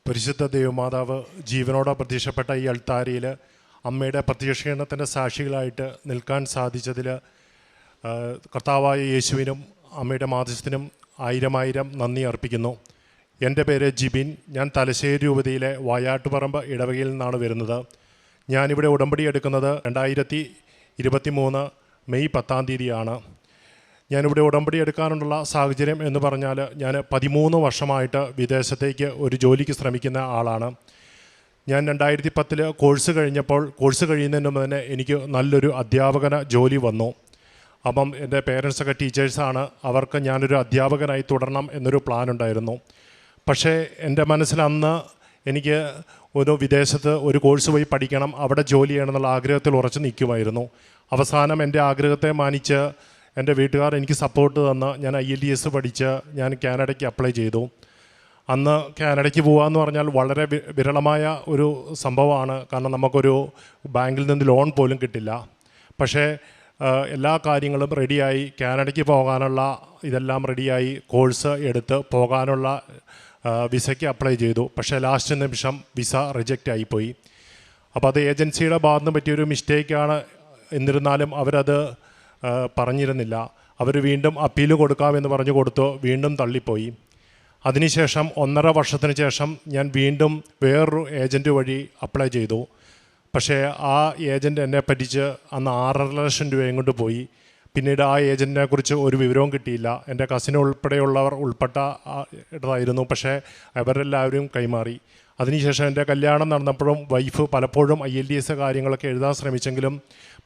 പരിശുദ്ധ ദൈവമാതാവ് ജീവനോടെ പ്രത്യക്ഷപ്പെട്ട ഈ അൾത്താരയിൽ അമ്മയുടെ പ്രത്യക്ഷീകരണത്തിൻ്റെ സാക്ഷികളായിട്ട് നിൽക്കാൻ സാധിച്ചതിൽ കർത്താവായ യേശുവിനും അമ്മയുടെ മാധ്യസ്ഥനും ആയിരം നന്ദി അർപ്പിക്കുന്നു. എൻ്റെ പേര് ജിബിൻ. ഞാൻ തലശ്ശേരി രൂപതയിലെ വായാട്ടുപറമ്പ് ഇടവകയിൽ നിന്നാണ് വരുന്നത്. ഞാനിവിടെ ഉടമ്പടി എടുക്കുന്നത് 2023 മെയ് 10 ഞാനിവിടെ ഉടമ്പടി എടുക്കാനുള്ള സാഹചര്യം എന്ന് പറഞ്ഞാൽ ഞാൻ 13 വർഷമായിട്ട് വിദേശത്തേക്ക് ഒരു ജോലിക്ക് ശ്രമിക്കുന്ന ആളാണ്. ഞാൻ 2010 കോഴ്സ് കഴിഞ്ഞപ്പോൾ കോഴ്സ് കഴിയുന്നതിന് മുമ്പ് തന്നെ എനിക്ക് നല്ലൊരു അധ്യാപകന ജോലി വന്നു. അപ്പം എൻ്റെ പേരൻസൊക്കെ ടീച്ചേഴ്സാണ്. അവർക്ക് ഞാനൊരു അധ്യാപകനായി തുടരണം എന്നൊരു പ്ലാൻ ഉണ്ടായിരുന്നു. പക്ഷേ എൻ്റെ മനസ്സിൽ അന്ന് എനിക്ക് ഒരു വിദേശത്ത് ഒരു കോഴ്സ് പോയി പഠിക്കണം, അവിടെ ജോലി ചെയ്യണം എന്നുള്ള ആഗ്രഹത്തിൽ ഉറച്ചു നിൽക്കുമായിരുന്നു. അവസാനം എൻ്റെ ആഗ്രഹത്തെ മാനിച്ച് എൻ്റെ വീട്ടുകാർ എനിക്ക് സപ്പോർട്ട് തന്ന് ഞാൻ IELTS പഠിച്ച് ഞാൻ കാനഡയ്ക്ക് അപ്ലൈ ചെയ്തു. അന്ന് കാനഡയ്ക്ക് പോകാമെന്ന് പറഞ്ഞാൽ വളരെ വിരളമായ ഒരു സംഭവമാണ്. കാരണം നമുക്കൊരു ബാങ്കിൽ നിന്ന് ലോൺ പോലും കിട്ടില്ല. പക്ഷേ എല്ലാ കാര്യങ്ങളും റെഡിയായി, കാനഡയ്ക്ക് പോകാനുള്ള ഇതെല്ലാം റെഡിയായി, കോഴ്സ് എടുത്ത് പോകാനുള്ള വിസയ്ക്ക് അപ്ലൈ ചെയ്തു. പക്ഷേ ലാസ്റ്റ് നിമിഷം വിസ റിജക്റ്റ് ആയിപ്പോയി. അപ്പോൾ അത് ഏജൻസിയുടെ ഭാഗത്ത് നിന്ന് പറ്റിയൊരു മിസ്റ്റേക്കാണ്. എന്നിരുന്നാലും അവരത് പറഞ്ഞിരുന്നില്ല. അവർ വീണ്ടും അപ്പീൽ കൊടുക്കാമെന്ന് പറഞ്ഞു കൊടുത്തു, വീണ്ടും തള്ളിപ്പോയി. അതിനുശേഷം 1.5 വർഷത്തിന് ശേഷം ഞാൻ വീണ്ടും വേറൊരു ഏജൻറ്റ് വഴി അപ്ലൈ ചെയ്തു. പക്ഷേ ആ ഏജൻറ്റ് എന്നെ പറ്റിച്ച് അന്ന് 6.5 ലക്ഷം രൂപയും കൊണ്ട് പോയി. പിന്നീട് ആ ഏജൻറ്റിനെ കുറിച്ച് ഒരു വിവരവും കിട്ടിയില്ല. എൻ്റെ കസിൻ ഉൾപ്പെടെയുള്ളവർ ഉൾപ്പെട്ടതായിരുന്നു. പക്ഷേ അവരെല്ലാവരും കൈമാറി. അതിനുശേഷം എൻ്റെ കല്യാണം നടന്നപ്പോഴും വൈഫ് പലപ്പോഴും IELTS കാര്യങ്ങളൊക്കെ എഴുതാൻ ശ്രമിച്ചെങ്കിലും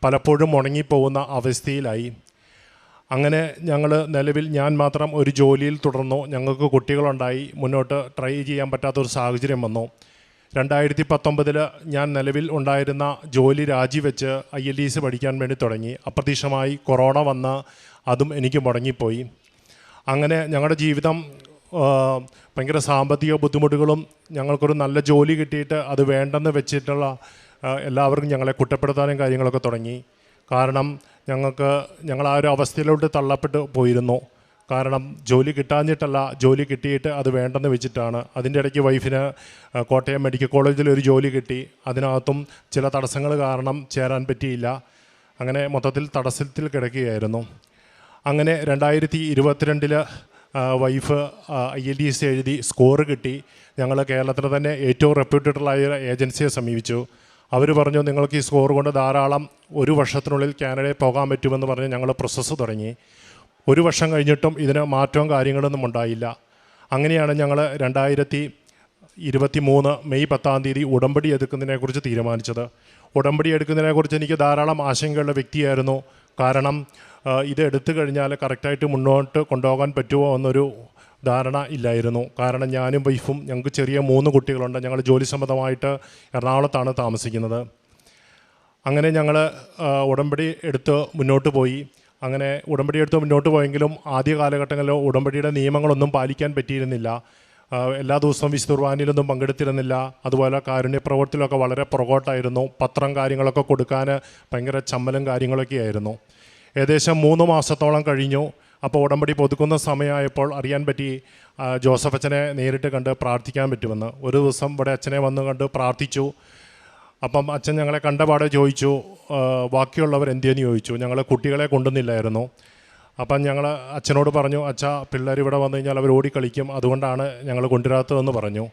പലപ്പോഴും മുടങ്ങിപ്പോകുന്ന അവസ്ഥയിലായി. അങ്ങനെ ഞങ്ങൾ നിലവിൽ ഞാൻ മാത്രം ഒരു ജോലിയിൽ തുടർന്നു. ഞങ്ങൾക്ക് കുട്ടികളുണ്ടായി. മുന്നോട്ട് ട്രൈ ചെയ്യാൻ പറ്റാത്തൊരു സാഹചര്യം വന്നു. 2019 ഞാൻ നിലവിൽ ഉണ്ടായിരുന്ന ജോലി രാജിവെച്ച് IELTS പഠിക്കാൻ വേണ്ടി തുടങ്ങി. അപ്രതീക്ഷിതമായി കൊറോണ വന്ന് അതും എനിക്ക് മുടങ്ങിപ്പോയി. അങ്ങനെ ഞങ്ങളുടെ ജീവിതം ഭയങ്കര സാമ്പത്തിക ബുദ്ധിമുട്ടുകളും, ഞങ്ങൾക്കൊരു നല്ല ജോലി കിട്ടിയിട്ട് അത് വേണ്ടെന്ന് വെച്ചിട്ടുള്ള എല്ലാവർക്കും ഞങ്ങളെ കുറ്റപ്പെടുത്താനും കാര്യങ്ങളൊക്കെ തുടങ്ങി. കാരണം ഞങ്ങൾ ആ ഒരു അവസ്ഥയിലോട്ട് തള്ളപ്പെട്ട് പോയിരുന്നു. കാരണം ജോലി കിട്ടാഞ്ഞിട്ടല്ല, ജോലി കിട്ടിയിട്ട് അത് വേണ്ടെന്ന് വെച്ചിട്ടാണ്. അതിൻ്റെ ഇടയ്ക്ക് വൈഫിന് കോട്ടയം മെഡിക്കൽ കോളേജിൽ ഒരു ജോലി കിട്ടി. അതിനകത്തും ചില തടസ്സങ്ങൾ കാരണം ചേരാൻ പറ്റിയില്ല. അങ്ങനെ മൊത്തത്തിൽ തടസ്സത്തിൽ കിടക്കുകയായിരുന്നു. അങ്ങനെ 2022 വൈഫ് IELTS എഴുതി സ്കോർ കിട്ടി. ഞങ്ങൾ കേരളത്തിൽ തന്നെ ഏറ്റവും റെപ്യൂട്ടഡായ ഏജൻസിയെ സമീപിച്ചു. അവർ പറഞ്ഞു, നിങ്ങൾക്ക് ഈ സ്കോർ കൊണ്ട് ധാരാളം 1 വർഷത്തിനുള്ളിൽ കാനഡയിൽ പോകാൻ പറ്റുമെന്ന് പറഞ്ഞ് ഞങ്ങൾ പ്രോസസ്സ് തുടങ്ങി. 1 വർഷം കഴിഞ്ഞിട്ടും ഇതിന് മാറ്റവും കാര്യങ്ങളൊന്നും ഉണ്ടായില്ല. അങ്ങനെയാണ് ഞങ്ങൾ 2023 മെയ് 10 ഉടമ്പടി എടുക്കുന്നതിനെക്കുറിച്ച് തീരുമാനിച്ചത്. ഉടമ്പടി എടുക്കുന്നതിനെക്കുറിച്ച് എനിക്ക് ധാരാളം ആശങ്കയുള്ള വ്യക്തിയായിരുന്നു. കാരണം ഇത് എടുത്തു കഴിഞ്ഞാൽ കറക്റ്റായിട്ട് മുന്നോട്ട് കൊണ്ടുപോകാൻ പറ്റുമോ എന്നൊരു ധാരണ ഇല്ലായിരുന്നു. കാരണം ഞാനും വൈഫും, ഞങ്ങൾക്ക് ചെറിയ 3 കുട്ടികളുണ്ട്. ഞങ്ങൾ ജോലി സംബന്ധമായിട്ട് എറണാകുളത്താണ് താമസിക്കുന്നത്. അങ്ങനെ ഞങ്ങൾ ഉടമ്പടി എടുത്ത് മുന്നോട്ട് പോയി. അങ്ങനെ ഉടമ്പടി എടുത്ത് മുന്നോട്ട് പോയെങ്കിലും ആദ്യ കാലഘട്ടങ്ങളിൽ ഉടമ്പടിയുടെ നിയമങ്ങളൊന്നും പാലിക്കാൻ പറ്റിയിരുന്നില്ല. എല്ലാ ദിവസവും വിശുദ്ധ കുർബാനയിലൊന്നും പങ്കെടുത്തിരുന്നില്ല. അതുപോലെ കാരുണ്യ പ്രവർത്തനത്തിലൊക്കെ വളരെ പുറകോട്ടായിരുന്നു. പത്രം കാര്യങ്ങളൊക്കെ കൊടുക്കാൻ ഭയങ്കര ചമ്മലും കാര്യങ്ങളൊക്കെ ആയിരുന്നു. ഏകദേശം 3 മാസത്തോളം കഴിഞ്ഞു. അപ്പോൾ ഉടമ്പടി പുതുക്കുന്ന സമയമായപ്പോൾ അറിയാൻ പറ്റി ജോസഫ് അച്ഛനെ നേരിട്ട് കണ്ട് പ്രാർത്ഥിക്കാൻ പറ്റുമെന്ന്. ഒരു ദിവസം ഇവിടെ അച്ഛനെ വന്ന് കണ്ട് പ്രാർത്ഥിച്ചു. അപ്പം അച്ഛൻ ഞങ്ങളെ കണ്ടപാടെ ചോദിച്ചു, ബാക്കിയുള്ളവർ എന്തിയെന്ന് ചോദിച്ചു. ഞങ്ങൾ കുട്ടികളെ കൊണ്ടുവന്നില്ലായിരുന്നു. അപ്പം ഞങ്ങൾ അച്ഛനോട് പറഞ്ഞു, അച്ഛാ പിള്ളേർ ഇവിടെ വന്നു കഴിഞ്ഞാൽ അവർ ഓടിക്കളിക്കും, അതുകൊണ്ടാണ് ഞങ്ങൾ കൊണ്ടുവരാത്തതെന്ന് പറഞ്ഞു.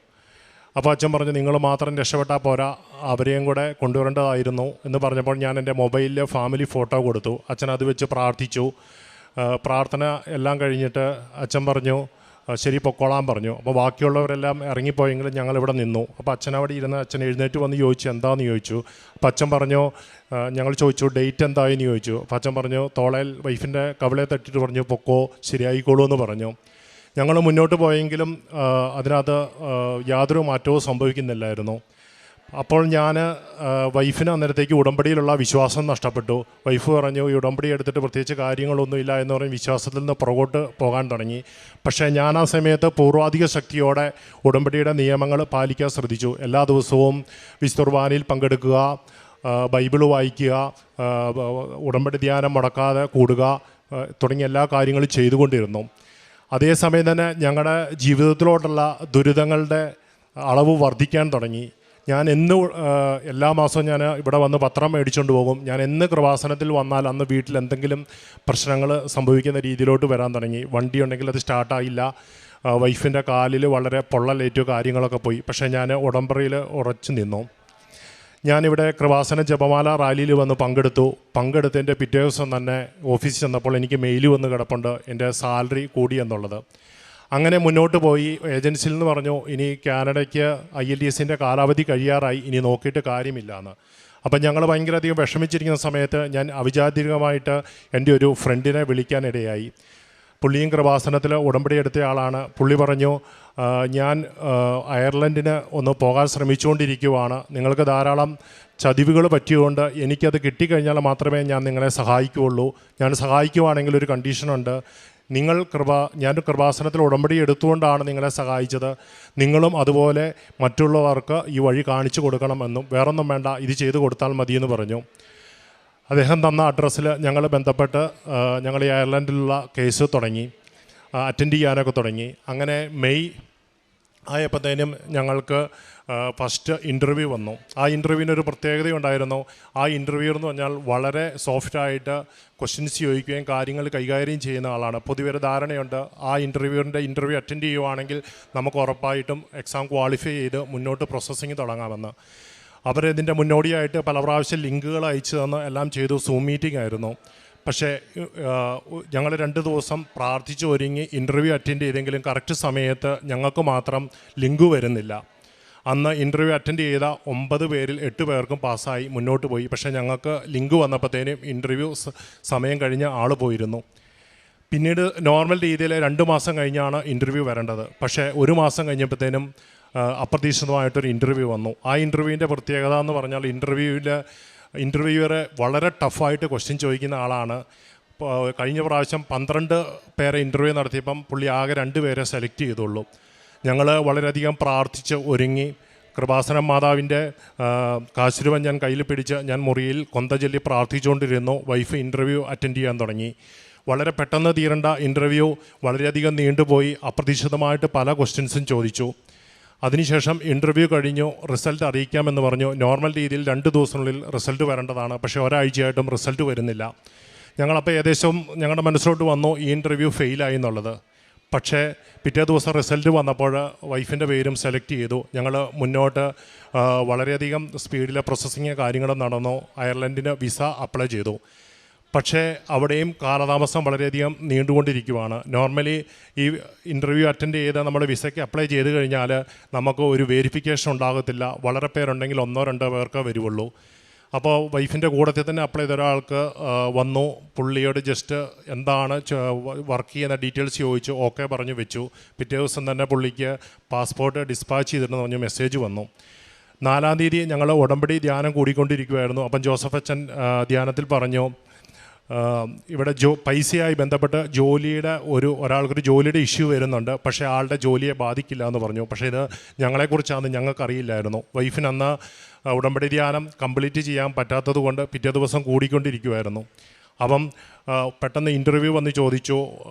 അപ്പോൾ അച്ഛൻ പറഞ്ഞു, നിങ്ങൾ മാത്രം രക്ഷപ്പെട്ടാൽ പോരാ, അവരെയും കൂടെ കൊണ്ടുവരേണ്ടതായിരുന്നു എന്ന് പറഞ്ഞപ്പോൾ ഞാൻ എൻ്റെ മൊബൈലിൽ ഫാമിലി ഫോട്ടോ കൊടുത്തു. അച്ഛൻ അത് വെച്ച് പ്രാർത്ഥിച്ചു. പ്രാർത്ഥന എല്ലാം കഴിഞ്ഞിട്ട് അച്ഛൻ പറഞ്ഞു, ശരി പൊക്കോളാൻ പറഞ്ഞു. അപ്പോൾ ബാക്കിയുള്ളവരെല്ലാം ഇറങ്ങിപ്പോയെങ്കിലും ഞങ്ങളിവിടെ നിന്നു. അപ്പോൾ അച്ഛൻ അവിടെ ഇരുന്ന് അച്ഛൻ എഴുന്നേറ്റ് വന്ന് ചോദിച്ചു, എന്താണെന്ന് ചോദിച്ചു. അപ്പോൾ അച്ഛൻ പറഞ്ഞു, ഞങ്ങൾ ചോദിച്ചു ഡേറ്റ് എന്തായെന്ന് ചോദിച്ചു. അപ്പോൾ അച്ഛൻ പറഞ്ഞു, തോളയിൽ വൈഫിൻ്റെ കവിളെ തട്ടിയിട്ട് പറഞ്ഞു, പൊക്കോ ശരിയായിക്കോളൂ എന്ന് പറഞ്ഞു. ഞങ്ങൾ മുന്നോട്ട് പോയെങ്കിലും അതിനകത്ത് യാതൊരു മാറ്റവും സംഭവിക്കുന്നില്ലായിരുന്നു. അപ്പോൾ ഞാൻ വൈഫിന് അന്നേരത്തേക്ക് ഉടമ്പടിയിലുള്ള വിശ്വാസം നഷ്ടപ്പെട്ടു. വൈഫ് പറഞ്ഞു, ഈ ഉടമ്പടി എടുത്തിട്ട് പ്രത്യേകിച്ച് കാര്യങ്ങളൊന്നുമില്ല എന്ന് പറഞ്ഞ് വിശ്വാസത്തിൽ നിന്ന് പുറകോട്ട് പോകാൻ തുടങ്ങി. പക്ഷേ ഞാൻ ആ സമയത്ത് പൂർവാധിക ശക്തിയോടെ ഉടമ്പടിയുടെ നിയമങ്ങൾ പാലിക്കാൻ ശ്രദ്ധിച്ചു. എല്ലാ ദിവസവും വിശുദ്ധ കുർബാനയിൽ പങ്കെടുക്കുക, ബൈബിൾ വായിക്കുക, ഉടമ്പടി ധ്യാനം മുടക്കാതെ കൂടുക തുടങ്ങിയ എല്ലാ കാര്യങ്ങളും ചെയ്തുകൊണ്ടിരുന്നു. അതേസമയം തന്നെ ഞങ്ങളുടെ ജീവിതത്തിലോട്ടുള്ള ദുരിതങ്ങളുടെ അളവ് വർദ്ധിക്കാൻ തുടങ്ങി. ഞാൻ എന്ന് എല്ലാ മാസവും ഞാൻ ഇവിടെ വന്ന് പത്രം മേടിച്ചുകൊണ്ട് പോകും. ഞാൻ എന്ന് കൃപാസനത്തിൽ വന്നാൽ അന്ന് വീട്ടിൽ എന്തെങ്കിലും പ്രശ്നങ്ങൾ സംഭവിക്കുന്ന രീതിയിലോട്ട് വരാൻ തുടങ്ങി. വണ്ടി ഉണ്ടെങ്കിൽ അത് സ്റ്റാർട്ടായില്ല, വൈഫിൻ്റെ കാലിൽ വളരെ പൊള്ളലേറ്റു, കാര്യങ്ങളൊക്കെ പോയി. പക്ഷേ ഞാൻ ഉടമ്പറയിൽ ഉറച്ചു നിന്നു. ഞാനിവിടെ കൃപാസന ജപമാല റാലിയിൽ വന്ന് പങ്കെടുത്തതിൻ്റെ പിറ്റേ ദിവസം തന്നെ ഓഫീസിൽ ചെന്നപ്പോൾ എനിക്ക് മെയിൽ വന്ന് കിടപ്പുണ്ട് എൻ്റെ സാലറി കൂടി എന്നുള്ളത്. അങ്ങനെ മുന്നോട്ട് പോയി. ഏജൻസിയിൽ നിന്ന് പറഞ്ഞു ഇനി കാനഡയ്ക്ക് IELTS കാലാവധി കഴിയാറായി, ഇനി നോക്കിയിട്ട് കാര്യമില്ല എന്ന്. അപ്പം ഞങ്ങൾ ഭയങ്കരധികം വിഷമിച്ചിരിക്കുന്ന സമയത്ത് ഞാൻ അവിചാരിതമായിട്ട് എൻ്റെ ഒരു ഫ്രണ്ടിനെ വിളിക്കാനിടയായി. പുള്ളിയും കൃപാസനത്തിൽ ഉടമ്പടി എടുത്ത ആളാണ്. പുള്ളി പറഞ്ഞു ഞാൻ അയർലൻഡിന് ഒന്ന് പോകാൻ ശ്രമിച്ചുകൊണ്ടിരിക്കുവാണ്, നിങ്ങൾക്ക് ധാരാളം ചതിവുകൾ പറ്റിയതുകൊണ്ട് എനിക്കത് കിട്ടിക്കഴിഞ്ഞാൽ മാത്രമേ ഞാൻ നിങ്ങളെ സഹായിക്കുകയുള്ളൂ. ഞാൻ സഹായിക്കുവാണെങ്കിൽ ഒരു കണ്ടീഷനുണ്ട്, ഞാൻ കൃപാസനത്തിൽ ഉടമ്പടി എടുത്തുകൊണ്ടാണ് നിങ്ങളെ സഹായിച്ചത്, നിങ്ങളും അതുപോലെ മറ്റുള്ളവർക്ക് ഈ വഴി കാണിച്ചു കൊടുക്കണമെന്നും, വേറൊന്നും വേണ്ട, ഇത് ചെയ്തു കൊടുത്താൽ മതിയെന്ന് പറഞ്ഞു. അദ്ദേഹം തന്ന അഡ്രസ്സിൽ ഞങ്ങൾ ബന്ധപ്പെട്ട് ഞങ്ങൾ ഈ അയർലൻഡിലുള്ള കേസ് തുടങ്ങി, അറ്റൻഡ് ചെയ്യാനൊക്കെ തുടങ്ങി. അങ്ങനെ മെയ് ആയപ്പോഴത്തേനും ഞങ്ങൾക്ക് ഫസ്റ്റ് ഇൻ്റർവ്യൂ വന്നു. ആ ഇൻ്റർവ്യൂവിനൊരു പ്രത്യേകതയുണ്ടായിരുന്നു. ആ ഇൻ്റർവ്യൂ എന്ന് പറഞ്ഞാൽ വളരെ സോഫ്റ്റായിട്ട് ക്വസ്റ്റ്യൻസ് ചോദിക്കുകയും കാര്യങ്ങൾ കൈകാര്യം ചെയ്യുന്ന ആളാണ്. പൊതുവെ ഒരു ധാരണയുണ്ട്, ആ ഇൻ്റർവ്യൂ അറ്റൻഡ് ചെയ്യുവാണെങ്കിൽ നമുക്ക് ഉറപ്പായിട്ടും എക്സാം ക്വാളിഫൈ ചെയ്ത് മുന്നോട്ട് പ്രോസസ്സിങ് തുടങ്ങാമെന്ന്. അവരിതിൻ്റെ മുന്നോടിയായിട്ട് പല പ്രാവശ്യം ലിങ്കുകൾ അയച്ചു തന്ന് എല്ലാം ചെയ്തു. സൂം മീറ്റിംഗ് ആയിരുന്നു. പക്ഷേ ഞങ്ങൾ 2 ദിവസം പ്രാർത്ഥിച്ച് ഒരുങ്ങി ഇൻ്റർവ്യൂ അറ്റൻഡ് ചെയ്തെങ്കിലും കറക്റ്റ് സമയത്ത് ഞങ്ങൾക്ക് മാത്രം ലിങ്ക് വരുന്നില്ല. അന്ന് ഇൻ്റർവ്യൂ അറ്റൻഡ് ചെയ്ത 9 പേരിൽ 8 പേർക്കും പാസ്സായി മുന്നോട്ട് പോയി. പക്ഷേ ഞങ്ങൾക്ക് ലിങ്ക് വന്നപ്പോഴത്തേനും ഇൻ്റർവ്യൂ സമയം കഴിഞ്ഞ് ആൾ പോയിരുന്നു. പിന്നീട് നോർമൽ രീതിയിൽ 2 മാസം കഴിഞ്ഞാണ് ഇൻ്റർവ്യൂ വരേണ്ടത്. പക്ഷേ 1 മാസം കഴിഞ്ഞപ്പോഴത്തേനും അപ്രതീക്ഷിതമായിട്ടൊരു ഇൻ്റർവ്യൂ വന്നു. ആ ഇൻ്റർവ്യൂവിൻ്റെ പ്രത്യേകത എന്ന് പറഞ്ഞാൽ ഇൻ്റർവ്യൂവറെ വളരെ ടഫായിട്ട് ക്വസ്റ്റ്യൻ ചോദിക്കുന്ന ആളാണ്. കഴിഞ്ഞ പ്രാവശ്യം 12 പേരെ ഇൻ്റർവ്യൂ നടത്തിയപ്പം പുള്ളി ആകെ 2 പേരെ സെലക്ട് ചെയ്തുള്ളൂ. ഞങ്ങൾ വളരെയധികം പ്രാർത്ഥിച്ച് ഒരുങ്ങി. കൃപാസനം മാതാവിൻ്റെ കാശുരൂപം ഞാൻ കയ്യിൽ പിടിച്ച് ഞാൻ മുറിയിൽ കൊന്ത ചൊല്ലി പ്രാർത്ഥിച്ചുകൊണ്ടിരുന്നു. വൈഫ് ഇൻ്റർവ്യൂ അറ്റൻഡ് ചെയ്യാൻ തുടങ്ങി. വളരെ പെട്ടെന്ന് തീരേണ്ട ഇൻ്റർവ്യൂ വളരെയധികം നീണ്ടുപോയി. അപ്രതീക്ഷിതമായിട്ട് പല ക്വസ്റ്റ്യൻസും ചോദിച്ചു. അതിനുശേഷം ഇൻ്റർവ്യൂ കഴിഞ്ഞു, റിസൾട്ട് അറിയിക്കാമെന്ന് പറഞ്ഞു. നോർമൽ രീതിയിൽ 2 ദിവസത്തിനുള്ളിൽ റിസൾട്ട് വരേണ്ടതാണ്. പക്ഷേ ഒരാഴ്ചയായിട്ടും റിസൾട്ട് വരുന്നില്ല. ഞങ്ങളപ്പോൾ ഏകദേശം ഞങ്ങളുടെ മനസ്സിലോട്ട് വന്നു ഈ ഇൻ്റർവ്യൂ ഫെയിലായി എന്നുള്ളത്. പക്ഷേ പിറ്റേ ദിവസം റിസൾട്ട് വന്നപ്പോൾ വൈഫിൻ്റെ പേരും സെലക്ട് ചെയ്തു. ഞങ്ങൾ മുന്നോട്ട് വളരെയധികം സ്പീഡിലെ പ്രോസസ്സിങ് കാര്യങ്ങളും നടന്നു. അയർലൻഡിന് വിസ അപ്ലൈ ചെയ്തു. പക്ഷേ അവിടെയും കാലതാമസം വളരെയധികം നീണ്ടുകൊണ്ടിരിക്കുവാണ്. നോർമലി ഈ ഇൻ്റർവ്യൂ അറ്റൻഡ് ചെയ്ത് നമ്മൾ വിസയ്ക്ക് അപ്ലൈ ചെയ്ത് കഴിഞ്ഞാൽ നമുക്ക് ഒരു വെരിഫിക്കേഷൻ ഉണ്ടാകത്തില്ല. വളരെ പേരുണ്ടെങ്കിൽ 1-2 പേർക്ക് വരുള്ളൂ. അപ്പോൾ വൈഫിൻ്റെ കൂടത്തിൽ തന്നെ അപ്ലൈ ചെയ്ത ഒരാൾക്ക് വന്നു. പുള്ളിയോട് ജസ്റ്റ് എന്താണ് വർക്ക് ചെയ്യുന്ന ഡീറ്റെയിൽസ് ചോദിച്ചു, ഓക്കെ പറഞ്ഞു വെച്ചു. പിറ്റേ ദിവസം തന്നെ പുള്ളിക്ക് പാസ്പോർട്ട് ഡിസ്പാച്ച് ചെയ്തിട്ടെന്ന് പറഞ്ഞ് മെസ്സേജ് വന്നു. 4-ാം തീയതി ഞങ്ങൾ ഉടമ്പടി ധ്യാനം കൂടിക്കൊണ്ടിരിക്കുമായിരുന്നു. അപ്പം ജോസഫ് അച്ഛൻ ധ്യാനത്തിൽ പറഞ്ഞു ഇവിടെ പൈസയായി ബന്ധപ്പെട്ട് ഒരാൾക്കൊരു ജോലിയുടെ ഇഷ്യൂ വരുന്നുണ്ട്, പക്ഷേ ആളുടെ ജോലിയെ ബാധിക്കില്ല എന്ന് പറഞ്ഞു. പക്ഷേ ഇത് ഞങ്ങളെക്കുറിച്ചാണെന്ന് ഞങ്ങൾക്കറിയില്ലായിരുന്നു. വൈഫിന് അന്ന് ഉടമ്പടി ധ്യാനം കംപ്ലീറ്റ് ചെയ്യാൻ പറ്റാത്തത് കൊണ്ട് പിറ്റേ ദിവസം കൂടിക്കൊണ്ടിരിക്കുമായിരുന്നു. അപ്പം പെട്ടെന്ന് ഇൻ്റർവ്യൂ വന്ന് ചോദിച്ചു,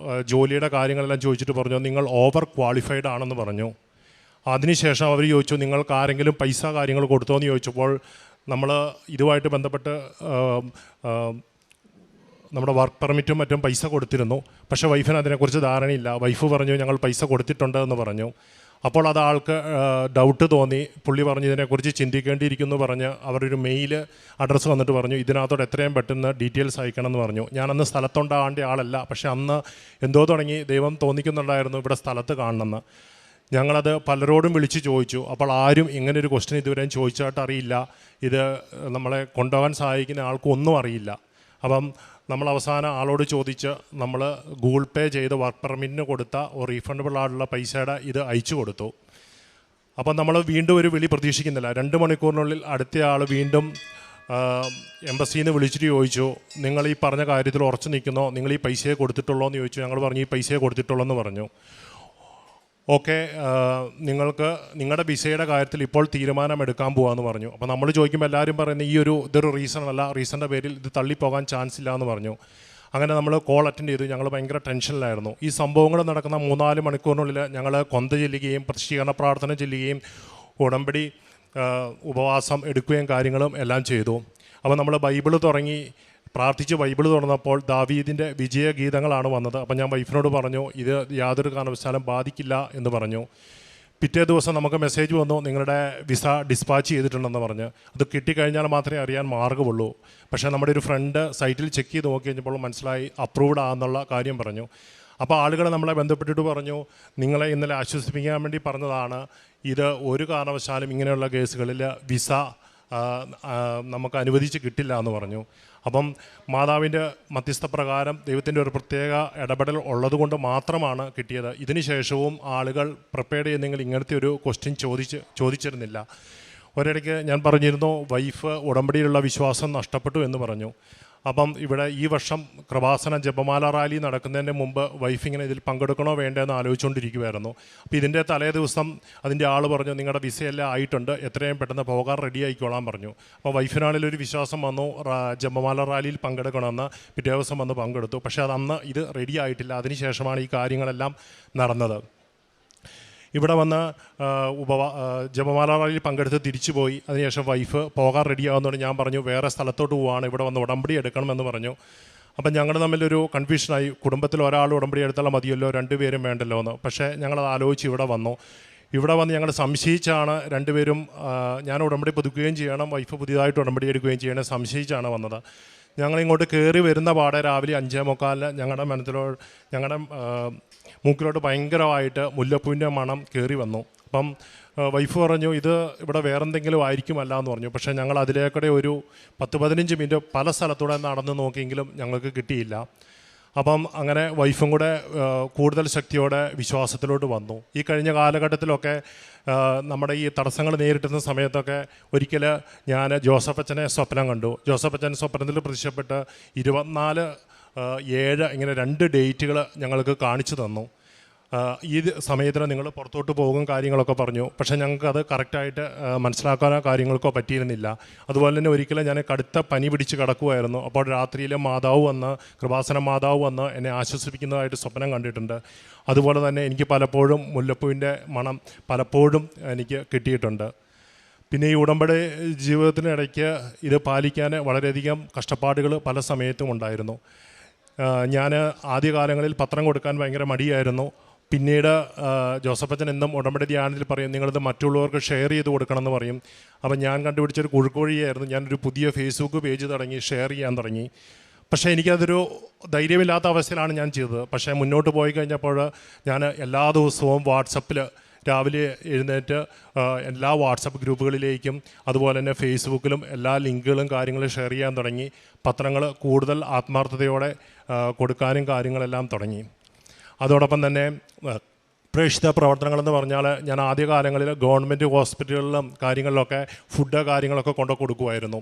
ജോലിയുടെ കാര്യങ്ങളെല്ലാം ചോദിച്ചിട്ട് പറഞ്ഞു നിങ്ങൾ ഓവർ ക്വാളിഫൈഡ് ആണെന്ന് പറഞ്ഞു. അതിനുശേഷം അവർ ചോദിച്ചു നിങ്ങൾക്ക് ആരെങ്കിലും പൈസ കാര്യങ്ങൾ കൊടുത്തോ എന്ന് ചോദിച്ചപ്പോൾ നമ്മൾ ഇതുമായിട്ട് ബന്ധപ്പെട്ട് നമ്മുടെ വർക്ക് പെർമിറ്റും മറ്റും പൈസ കൊടുത്തിരുന്നു. പക്ഷേ വൈഫിന് അതിനെക്കുറിച്ച് ധാരണയില്ല. വൈഫ് പറഞ്ഞു ഞങ്ങൾ പൈസ കൊടുത്തിട്ടുണ്ട് എന്ന് പറഞ്ഞു. അപ്പോൾ അത് ആൾക്ക് ഡൗട്ട് തോന്നി. പുള്ളി പറഞ്ഞു ഇതിനെക്കുറിച്ച് ചിന്തിക്കേണ്ടിയിരിക്കുന്നു പറഞ്ഞ് അവരൊരു മെയിൽ അഡ്രസ്സ് വന്നിട്ട് പറഞ്ഞു ഇതിനകത്തോട് എത്രയും പെട്ടെന്ന് ഡീറ്റെയിൽസ് അയക്കണം എന്ന് പറഞ്ഞു. ഞാനന്ന് സ്ഥലത്തുണ്ടാകേണ്ട ആളല്ല, പക്ഷേ അന്ന് എന്തോ തുടങ്ങി ദൈവം തോന്നിക്കുന്നുണ്ടായിരുന്നു ഇവിടെ സ്ഥലത്ത് കാണണമെന്ന്. ഞങ്ങളത് പലരോടും വിളിച്ച് ചോദിച്ചു. അപ്പോൾ ആരും ഇങ്ങനൊരു ക്വസ്റ്റ്യൻ ഇതുവരെയും ചോദിച്ചായിട്ട് അറിയില്ല. ഇത് നമ്മളെ കൊണ്ടുപോകാൻ സഹായിക്കുന്ന ആൾക്കൊന്നും അറിയില്ല. അപ്പം നമ്മൾ അവസാനം ആളോട് ചോദിച്ച് നമ്മൾ ഗൂഗിൾ പേ ചെയ്ത് വർക്ക് പെർമിറ്റിന് കൊടുത്ത റീഫണ്ടബിൾ ആയിട്ടുള്ള പൈസയുടെ ഇത് അയച്ചു കൊടുത്തു. അപ്പം നമ്മൾ വീണ്ടും ഒരു വിളി പ്രതീക്ഷിക്കുന്നില്ല. 2 മണിക്കൂറിനുള്ളിൽ അടുത്ത ആൾ വീണ്ടും എംബസിയിൽ നിന്ന് വിളിച്ചിട്ട് ചോദിച്ചു നിങ്ങൾ ഈ പറഞ്ഞ കാര്യത്തിൽ ഉറച്ചു നിൽക്കുന്നോ, നിങ്ങൾ ഈ പൈസയെ കൊടുത്തിട്ടുള്ളോ എന്ന് ചോദിച്ചു. ഞങ്ങൾ പറഞ്ഞു ഈ പൈസയെ കൊടുത്തിട്ടുള്ളൂ എന്ന് പറഞ്ഞു. ഓക്കെ, നിങ്ങൾക്ക് നിങ്ങളുടെ വിസയുടെ കാര്യത്തിൽ ഇപ്പോൾ തീരുമാനമെടുക്കാൻ പോകാമെന്ന് പറഞ്ഞു. അപ്പോൾ നമ്മൾ ചോദിക്കുമ്പോൾ എല്ലാവരും പറയുന്നത് ഇതൊരു റീസൺ അല്ല, റീസണിൻ്റെ പേരിൽ ഇത് തള്ളിപ്പോകാൻ ചാൻസ് ഇല്ല എന്ന് പറഞ്ഞു. അങ്ങനെ നമ്മൾ കോൾ അറ്റൻഡ് ചെയ്തു. ഞങ്ങൾ ഭയങ്കര ടെൻഷനിലായിരുന്നു. ഈ സംഭവങ്ങൾ നടക്കുന്ന 3-4 മണിക്കൂറിനുള്ളിൽ ഞങ്ങൾ കൊന്ത ചെല്ലുകയും പ്രത്യക്ഷീകരണ പ്രാർത്ഥന ചെല്ലുകയും ഉടമ്പടി ഉപവാസം എടുക്കുകയും കാര്യങ്ങളും എല്ലാം ചെയ്തു. അപ്പോൾ നമ്മൾ ബൈബിൾ തുടങ്ങി പ്രാർത്ഥിച്ച് ബൈബിൾ തുറന്നപ്പോൾ ദാവീദിൻ്റെ വിജയഗീതങ്ങളാണ് വന്നത്. അപ്പം ഞാൻ വൈഫിനോട് പറഞ്ഞു ഇത് യാതൊരു കാരണവശാലും ബാധിക്കില്ല എന്ന് പറഞ്ഞു. പിറ്റേ ദിവസം നമുക്ക് മെസ്സേജ് വന്നു, നിങ്ങളുടെ വിസ ഡിസ്പാച്ച് ചെയ്തിട്ടുണ്ടെന്ന് പറഞ്ഞ്. അത് കിട്ടിക്കഴിഞ്ഞാൽ മാത്രമേ അറിയാൻ മാർഗ്ഗമുള്ളൂ. പക്ഷേ നമ്മുടെ ഒരു ഫ്രണ്ട് സൈറ്റിൽ ചെക്ക് ചെയ്ത് നോക്കി കഴിഞ്ഞപ്പോൾ മനസ്സിലായി അപ്രൂവ്ഡ് ആണെന്നുള്ള കാര്യം പറഞ്ഞു. അപ്പോൾ ആളുകൾ നമ്മളെ ബന്ധപ്പെട്ടിട്ട് പറഞ്ഞു, നിങ്ങളെ ഇന്നലെ ആശ്വസിപ്പിക്കാൻ വേണ്ടി പറഞ്ഞതാണ്, ഇത് ഒരു കാരണവശാലും ഇങ്ങനെയുള്ള കേസുകളിൽ വിസ നമുക്ക് അനുവദിച്ച് കിട്ടില്ല എന്ന് പറഞ്ഞു. അപ്പം മാതാവിൻ്റെ മധ്യസ്ഥ പ്രകാരം ദൈവത്തിൻ്റെ ഒരു പ്രത്യേക ഇടപെടൽ ഉള്ളതുകൊണ്ട് മാത്രമാണ് കിട്ടിയത്. ഇതിന് ശേഷവും ആളുകൾ പ്രിപ്പയർ ചെയ്യുന്നെങ്കിൽ ഇങ്ങനത്തെ ഒരു ക്വസ്റ്റ്യൻ ചോദിച്ചിരുന്നില്ല. ഒരിടയ്ക്ക് ഞാൻ പറഞ്ഞിരുന്നു വൈഫ് ഉടമ്പടിയിലുള്ള വിശ്വാസം നഷ്ടപ്പെട്ടു എന്ന് പറഞ്ഞു. അപ്പം ഇവിടെ ഈ വർഷം കൃപാസന ജപമാല റാലി നടക്കുന്നതിന് മുമ്പ് വൈഫ് ഇങ്ങനെ ഇതിൽ പങ്കെടുക്കണോ വേണ്ടതെന്ന് ആലോചിച്ചുകൊണ്ടിരിക്കുമായിരുന്നു. അപ്പോൾ ഇതിൻ്റെ തലേ ദിവസം അതിൻ്റെ ആൾ പറഞ്ഞു, നിങ്ങളുടെ വിസയെല്ലാം ആയിട്ടുണ്ട്, എത്രയും പെട്ടെന്ന് പോകാൻ റെഡി ആയിക്കോളാൻ പറഞ്ഞു. അപ്പോൾ വൈഫിനാണെങ്കിലൊരു വിശ്വാസം വന്നു, ജപമാല റാലിയിൽ പങ്കെടുക്കണമെന്ന്. പിറ്റേ ദിവസം വന്ന് പങ്കെടുത്തു. പക്ഷേ അതന്ന് ഇത് റെഡി ആയിട്ടില്ല. അതിനുശേഷമാണ് ഈ കാര്യങ്ങളെല്ലാം നടന്നത്. ഇവിടെ വന്ന് ജപമാല റാലിയിൽ പങ്കെടുത്ത് തിരിച്ചു പോയി. അതിനുശേഷം വൈഫ് പോകാൻ റെഡിയാകുന്നതുകൊണ്ട് ഞാൻ പറഞ്ഞു വേറെ സ്ഥലത്തോട്ട് പോവാണ്, ഇവിടെ വന്ന് ഉടമ്പടി എടുക്കണമെന്ന് പറഞ്ഞു. അപ്പം ഞങ്ങൾ തമ്മിലൊരു കൺഫ്യൂഷനായി. കുടുംബത്തിൽ ഒരാൾ ഉടമ്പടി എടുത്താൽ മതിയല്ലോ, രണ്ടുപേരും വേണ്ടല്ലോ എന്ന്. പക്ഷേ ഞങ്ങളത് ആലോചിച്ച് ഇവിടെ വന്നു. ഇവിടെ വന്ന് ഞങ്ങൾ സംശയിച്ചാണ് രണ്ടുപേരും, ഞാൻ ഉടമ്പടി പുതുക്കുകയും ചെയ്യണം, വൈഫ് പുതിയതായിട്ട് ഉടമ്പടി എടുക്കുകയും ചെയ്യണം, സംശയിച്ചാണ് വന്നത്. ഞങ്ങളിങ്ങോട്ട് കയറി വരുന്ന പാടെ രാവിലെ 5:45 ഞങ്ങളുടെ മൂക്കിലോട്ട് ഭയങ്കരമായിട്ട് മുല്ലപ്പൂവിൻ്റെ മണം കയറി വന്നു. അപ്പം വൈഫ് പറഞ്ഞു ഇത് ഇവിടെ വേറെന്തെങ്കിലും ആയിരിക്കുമല്ല എന്ന് പറഞ്ഞു. പക്ഷേ ഞങ്ങൾ അതിലേക്കൂടെ ഒരു 10-15 മിനിറ്റ് പല സ്ഥലത്തൂടെ നടന്ന് നോക്കിയെങ്കിലും ഞങ്ങൾക്ക് കിട്ടിയില്ല. അപ്പം അങ്ങനെ വൈഫും കൂടെ കൂടുതൽ ശക്തിയോടെ വിശ്വാസത്തിലോട്ട് വന്നു. ഈ കഴിഞ്ഞ കാലഘട്ടത്തിലൊക്കെ നമ്മുടെ ഈ തടസ്സങ്ങൾ നേരിട്ടുന്ന സമയത്തൊക്കെ ഒരിക്കൽ ഞാൻ ജോസഫച്ചനെ സ്വപ്നം കണ്ടു. ജോസഫച്ചൻ സ്വപ്നത്തിൽ പ്രത്യക്ഷപ്പെട്ട് 24/7 ഇങ്ങനെ 2 ഡേറ്റുകൾ ഞങ്ങൾക്ക് കാണിച്ചു തന്നു. ഈ സമയത്തിന് നിങ്ങൾ പുറത്തോട്ട് പോകും കാര്യങ്ങളൊക്കെ പറഞ്ഞു. പക്ഷേ ഞങ്ങൾക്ക് അത് കറക്റ്റായിട്ട് മനസ്സിലാക്കാനോ കാര്യങ്ങൾക്കോ പറ്റിയിരുന്നില്ല. അതുപോലെ തന്നെ ഒരിക്കലും ഞാൻ കടുത്ത പനി പിടിച്ച് കിടക്കുമായിരുന്നു. അപ്പോൾ രാത്രിയിൽ കൃപാസന മാതാവ് വന്ന് എന്നെ ആശ്വസിപ്പിക്കുന്നതായിട്ട് സ്വപ്നം കണ്ടിട്ടുണ്ട്. അതുപോലെ തന്നെ എനിക്ക് പലപ്പോഴും മുല്ലപ്പൂവിൻ്റെ മണം പലപ്പോഴും എനിക്ക് കിട്ടിയിട്ടുണ്ട്. പിന്നെ ഈ ഉടമ്പടി ജീവിതത്തിനിടയ്ക്ക് ഇത് പാലിക്കാൻ വളരെയധികം കഷ്ടപ്പാടുകൾ പല സമയത്തും ഉണ്ടായിരുന്നു. ഞാൻ ആദ്യകാലങ്ങളിൽ പത്രം കൊടുക്കാൻ ഭയങ്കര മടിയായിരുന്നു. പിന്നീട് ജോസഫച്ചൻ എന്നും ഉടമ്പടി ധ്യാനത്തിൽ പറയും നിങ്ങളിത് മറ്റുള്ളവർക്ക് ഷെയർ ചെയ്ത് കൊടുക്കണം എന്ന് പറയും. അപ്പം ഞാൻ കണ്ടുപിടിച്ചൊരു കുഴുക്കുവഴിയായിരുന്നു. ഞാനൊരു പുതിയ ഫേസ്ബുക്ക് പേജ് തുടങ്ങി, ഷെയർ ചെയ്യാൻ തുടങ്ങി. പക്ഷേ എനിക്കതൊരു ധൈര്യമില്ലാത്ത അവസ്ഥയിലാണ് ഞാൻ ചെയ്തത്. പക്ഷേ മുന്നോട്ട് പോയി കഴിഞ്ഞപ്പോൾ ഞാൻ എല്ലാ ദിവസവും വാട്സപ്പിൽ രാവിലെ എഴുന്നേറ്റ് എല്ലാ വാട്സപ്പ് ഗ്രൂപ്പുകളിലേക്കും അതുപോലെ തന്നെ ഫേസ്ബുക്കിലും എല്ലാ ലിങ്കുകളും കാര്യങ്ങളും ഷെയർ ചെയ്യാൻ തുടങ്ങി. പത്രങ്ങൾ കൂടുതൽ ആത്മാർത്ഥതയോടെ കൊടുക്കാനും കാര്യങ്ങളെല്ലാം തുടങ്ങി. അതോടൊപ്പം തന്നെ പ്രേക്ഷിത പ്രവർത്തനങ്ങളെന്ന് പറഞ്ഞാൽ ഞാൻ ആദ്യകാലങ്ങളിൽ ഗവൺമെൻറ് ഹോസ്പിറ്റലുകളിലും കാര്യങ്ങളിലൊക്കെ ഫുഡ് കാര്യങ്ങളൊക്കെ കൊണ്ടു കൊടുക്കുമായിരുന്നു.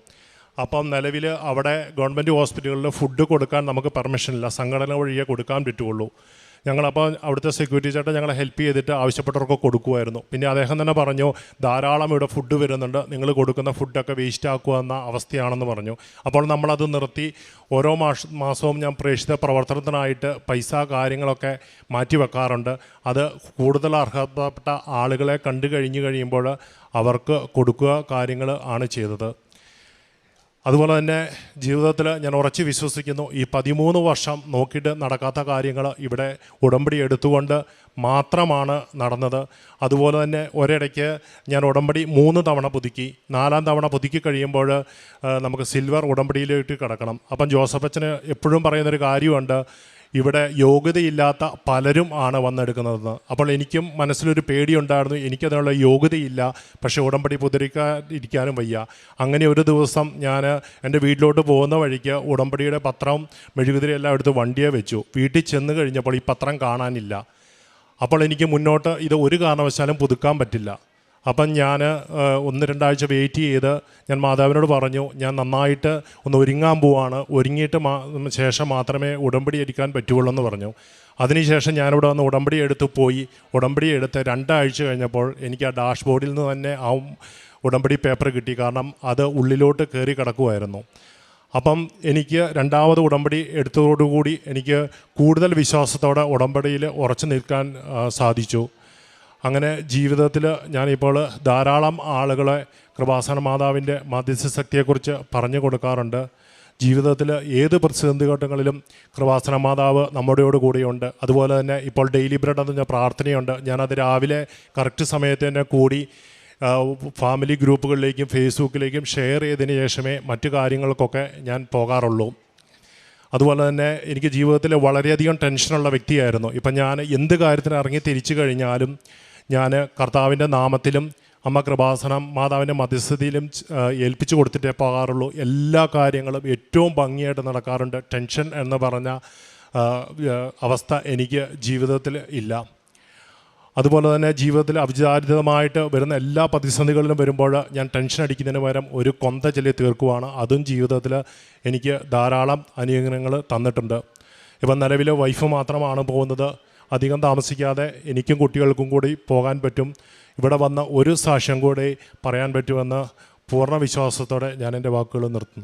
അപ്പം നിലവിൽ അവിടെ ഗവൺമെൻറ് ഹോസ്പിറ്റലുകളിൽ ഫുഡ് കൊടുക്കാൻ നമുക്ക് പെർമിഷനില്ല, സംഘടന വഴിയേ കൊടുക്കാൻ പറ്റുള്ളൂ. ഞങ്ങളപ്പോൾ അവിടുത്തെ സെക്യൂരിറ്റി ചേട്ടൻ ഞങ്ങളെ ഹെൽപ്പ് ചെയ്തിട്ട് ആവശ്യപ്പെട്ടവർക്ക് കൊടുക്കുമായിരുന്നു. പിന്നെ അദ്ദേഹം തന്നെ പറഞ്ഞു ധാരാളം ഇവിടെ ഫുഡ് വരുന്നുണ്ട്, നിങ്ങൾ കൊടുക്കുന്ന ഫുഡൊക്കെ വേസ്റ്റ് ആക്കുക എന്ന അവസ്ഥയാണെന്ന് പറഞ്ഞു. അപ്പോൾ നമ്മളത് നിർത്തി. ഓരോ മാസവും ഞാൻ പ്രേക്ഷിത പ്രവർത്തനത്തിനായിട്ട് പൈസ കാര്യങ്ങളൊക്കെ മാറ്റി വെക്കാറുണ്ട്. അത് കൂടുതൽ അർഹതപ്പെട്ട ആളുകളെ കണ്ടു കഴിയുമ്പോൾ അവർക്ക് കൊടുക്കുക കാര്യങ്ങൾ ആണ് ചെയ്തത്. അതുപോലെ തന്നെ ജീവിതത്തിൽ ഞാൻ ഉറച്ച് വിശ്വസിക്കുന്നു ഈ 13 വർഷം നോക്കിയിട്ട് നടക്കാത്ത കാര്യങ്ങൾ ഇവിടെ ഉടമ്പടി എടുത്തുകൊണ്ട് മാത്രമാണ് നടന്നത്. അതുപോലെ തന്നെ ഒരിടയ്ക്ക് ഞാൻ ഉടമ്പടി 3 തവണ പുതുക്കി. 4ാം തവണ പുതുക്കി കഴിയുമ്പോൾ നമുക്ക് സിൽവർ ഉടമ്പടിയിലേക്ക് കിടക്കണം. അപ്പം ജോസഫച്ചന് എപ്പോഴും പറയുന്നൊരു കാര്യമുണ്ട്, ഇവിടെ യോഗ്യതയില്ലാത്ത പലരും ആണ് വന്നെടുക്കുന്നതെന്ന്. അപ്പോൾ എനിക്കും മനസ്സിലൊരു പേടിയുണ്ടായിരുന്നു, എനിക്കതിനുള്ള യോഗ്യതയില്ല, പക്ഷേ ഉടമ്പടി പുതുക്കാതിരിക്കാനും വയ്യ. അങ്ങനെ ഒരു ദിവസം ഞാൻ എൻ്റെ വീട്ടിലോട്ട് പോകുന്ന വഴിക്ക് ഉടമ്പടിയുടെ പത്രവും മെഴുകുതിരി എല്ലാം എടുത്ത് വണ്ടിയെ വെച്ചു. വീട്ടിൽ ചെന്ന് കഴിഞ്ഞപ്പോൾ ഈ പത്രം കാണാനില്ല. അപ്പോൾ എനിക്ക് മുന്നോട്ട് ഇത് ഒരു കാരണവശാലും പുതുക്കാൻ പറ്റില്ല. അപ്പം ഞാൻ 1-2 ആഴ്ച വെയിറ്റ് ചെയ്ത് ഞാൻ മാതാവിനോട് പറഞ്ഞു ഞാൻ നന്നായിട്ട് ഒന്ന് ഒരുങ്ങാൻ പോവാണ്, ഒരുങ്ങിയിട്ട് ശേഷം മാത്രമേ ഉടമ്പടി എടുക്കാൻ പറ്റുള്ളൂ എന്ന് പറഞ്ഞു. അതിനുശേഷം ഞാനിവിടെ വന്ന് ഉടമ്പടി എടുത്ത് പോയി. ഉടമ്പടി എടുത്ത് 2 ആഴ്ച കഴിഞ്ഞപ്പോൾ എനിക്ക് ആ ഡാഷ്ബോർഡിൽ നിന്ന് തന്നെ ആ ഉടമ്പടി പേപ്പർ കിട്ടി. കാരണം അത് ഉള്ളിലോട്ട് കയറി കിടക്കുമായിരുന്നു. അപ്പം എനിക്ക് 2ാമത് ഉടമ്പടി എടുത്തതോടുകൂടി എനിക്ക് കൂടുതൽ വിശ്വാസത്തോടെ ഉടമ്പടിയിൽ ഉറച്ചു നിൽക്കാൻ സാധിച്ചു. അങ്ങനെ ജീവിതത്തിൽ ഞാനിപ്പോൾ ധാരാളം ആളുകളെ കൃപാസന മാതാവിൻ്റെ മധ്യസ്ഥ ശക്തിയെക്കുറിച്ച് പറഞ്ഞു കൊടുക്കാറുണ്ട്. ജീവിതത്തിൽ ഏത് പ്രതിസന്ധി ഘട്ടങ്ങളിലും കൃപാസന മാതാവ് നമ്മുടെയോട് കൂടിയുണ്ട്. അതുപോലെ തന്നെ ഇപ്പോൾ ഡെയിലി ബ്രെഡ് എന്ന് പറഞ്ഞ പ്രാർത്ഥനയുണ്ട്. ഞാനത് രാവിലെ കറക്റ്റ് സമയത്ത് തന്നെ കൂടി ഫാമിലി ഗ്രൂപ്പുകളിലേക്കും ഫേസ്ബുക്കിലേക്കും ഷെയർ ചെയ്തതിന് ശേഷമേ മറ്റു കാര്യങ്ങൾക്കൊക്കെ ഞാൻ പോകാറുള്ളൂ. അതുപോലെ തന്നെ എനിക്ക് ജീവിതത്തിൽ വളരെയധികം ടെൻഷനുള്ള വ്യക്തിയായിരുന്നു. ഇപ്പം ഞാൻ എന്ത് കാര്യത്തിന് ഇറങ്ങി തിരിച്ചു കഴിഞ്ഞാലും ഞാൻ കർത്താവിൻ്റെ നാമത്തിലും അമ്മ കൃപാസനം മാതാവിൻ്റെ മധ്യസ്ഥതയിലും ഏൽപ്പിച്ചു കൊടുത്തിട്ടേ പോകാറുള്ളൂ. എല്ലാ കാര്യങ്ങളും ഏറ്റവും ഭംഗിയായിട്ട് നടക്കാറുണ്ട്. ടെൻഷൻ എന്ന് പറഞ്ഞ അവസ്ഥ എനിക്ക് ജീവിതത്തിൽ ഇല്ല. അതുപോലെ തന്നെ ജീവിതത്തിൽ അവിചാരിതമായിട്ട് വരുന്ന എല്ലാ പ്രതിസന്ധികളിലും വരുമ്പോൾ ഞാൻ ടെൻഷൻ അടിക്കുന്നതിന് പകരം ഒരു കൊന്ത ചൊല്ലി തീർക്കുവാണ്. അതും ജീവിതത്തിൽ എനിക്ക് ധാരാളം അനുഗ്രഹങ്ങൾ തന്നിട്ടുണ്ട്. ഇപ്പം നിലവിൽ വൈഫ് മാത്രമാണ് പോകുന്നത്. അധികം താമസിക്കാതെ എനിക്കും കുട്ടികൾക്കും കൂടി പോകാൻ പറ്റും. ഇവിടെ വന്ന ഒരു സാക്ഷ്യം കൂടി പറയാൻ പറ്റുമെന്ന് പൂർണ്ണ വിശ്വാസത്തോടെ ഞാൻ എൻ്റെ വാക്കുകൾ നിർത്തുന്നു.